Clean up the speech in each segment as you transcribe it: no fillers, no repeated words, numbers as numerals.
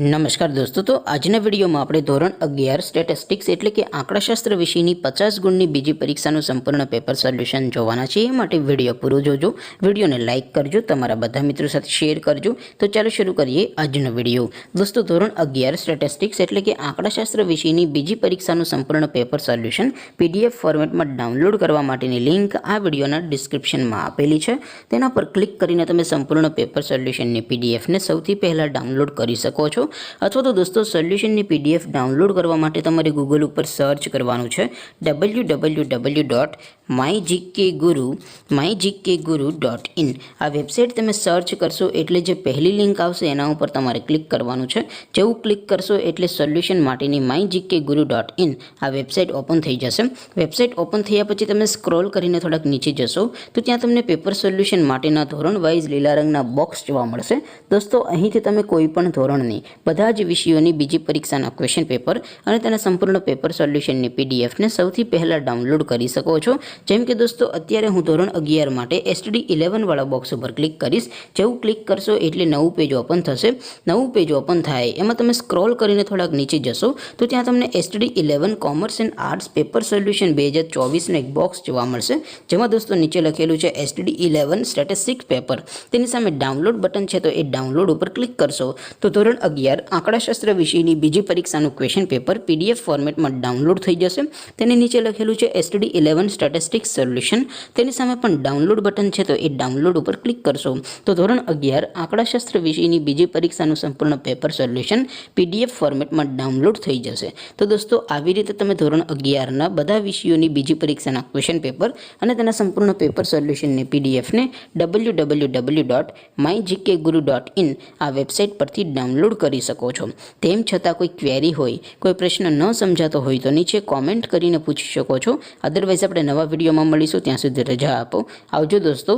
नमस्कार दोस्तों, तो आजना विडियो में આપણે ધોરણ 11 સ્ટેટિસ્ટિક્સ એટલે કે આંકડાશાસ્ત્ર વિષયની 50 ગુણની બીજી પરીક્ષાનું સંપૂર્ણ પેપર સોલ્યુશન જોવાના છે। એ માટે વિડિયો પૂરો જોજો, વિડિયોને લાઈક કરજો, તમારા બધા મિત્રો સાથે શેર કરજો। તો ચાલો શરૂ કરીએ આજનો વિડિયો। દોસ્તો, ધોરણ 11 સ્ટેટિસ્ટિક્સ એટલે કે આંકડાશાસ્ત્ર વિષયની બીજી પરીક્ષાનું સંપૂર્ણ પેપર સોલ્યુશન PDF ફોર્મેટમાં ડાઉનલોડ કરવા માટેની લિંક આ વિડિયોના ડિસ્ક્રિપ્શનમાં આપેલી છે। તેના પર ક્લિક કરીને તમે સંપૂર્ણ પેપર સોલ્યુશનની PDF ને સૌથી પહેલા ડાઉનલોડ કરી શકો છો। अथवा तो दोस्तों सोल्यूशन PDF डाउनलॉड करवा माटे तमारे गूगल पर सर्च करवानुं छे www.mygkguru.in। आ वेबसाइट तमे सर्च करशो एटले जे पहली लिंक आवशे एना उपर तमारे क्लिक करवानुं छे। जेवुं क्लिक करशो एटले सोल्यूशन माटेनी mygkguru.in आ वेबसाइट ओपन थई जशे। वेबसाइट ओपन थया पछी तमे स्क्रॉल करीने थोड़ाक नीचे जशो तो त्यां तमने पेपर सोल्यूशन माटेना धोरण वाइज लीला रंगना बॉक्स जोवा मळशे। दोस्तों, અહીંથી તમે કોઈ પણ ધોરણની બધા જ વિષયોની બીજી પરીક્ષાના ક્વેશ્ચન પેપર અને તેના સંપૂર્ણ પેપર સોલ્યુશનની PDF ને સૌથી પહેલા ડાઉનલોડ કરી શકો છો। જેમ કે દોસ્તો, અત્યારે હું ધોરણ 11 માટે STD 11 વાળા બોક્સ ઉપર ક્લિક કરીશ। જેવું ક્લિક કરશો એટલે નવું પેજ ઓપન થશે। નવું પેજ ઓપન થાય એમાં તમે સ્ક્રોલ કરીને થોડાક નીચે જશો તો ત્યાં તમને STD 11 commerce and arts paper solution 2024 નો એક બોક્સ જોવા મળશે। જેમાં દોસ્તો નીચે લખેલું છે STD 11 સ્ટેટિસ્ટિક્સ પેપર। તેની સામે ડાઉનલોડ બટન છે, તો એ ડાઉનલોડ ઉપર ક્લિક કરશો તો ધોરણ 11 આંકડાશાસ્ત્ર વિષયની બીજી પરીક્ષાનું ક્વેશ્ચન પેપર PDF ફોર્મેટમાં ડાઉનલોડ થઈ જશે। તેની નીચે લખેલું છે STD 11 સ્ટેટિસ્ટિક્સ સોલ્યુશન। તેની સામે પણ ડાઉનલોડ બટન છે, તો એ ડાઉનલોડ ઉપર ક્લિક કરશો તો ધોરણ 11 આંકડાશાસ્ત્ર વિષયની બીજી પરીક્ષાનું સંપૂર્ણ પેપર સોલ્યુશન PDF ફોર્મેટમાં ડાઉનલોડ થઈ જશે। તો દોસ્તો, આવી રીતે તમે ધોરણ 11ના બધા વિષયોની બીજી પરીક્ષાના ક્વેશ્ચન પેપર અને તેના સંપૂર્ણ પેપર સોલ્યુશનની PDF ને www.mygkguru.in આ વેબસાઇટ પરથી ડાઉનલોડ કરી શકો છો। તેમ છતાં કોઈ ક્વેરી હોય, કોઈ પ્રશ્ન ન સમજાતો હોય તો નીચે કોમેન્ટ કરીને પૂછી શકો છો। અધરવાઇઝ આપણે નવા વિડીયોમાં મળીશું, ત્યાં સુધી રજા આપો। આવજો દોસ્તો,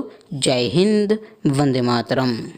જય હિન્દ, વંદે માતરમ।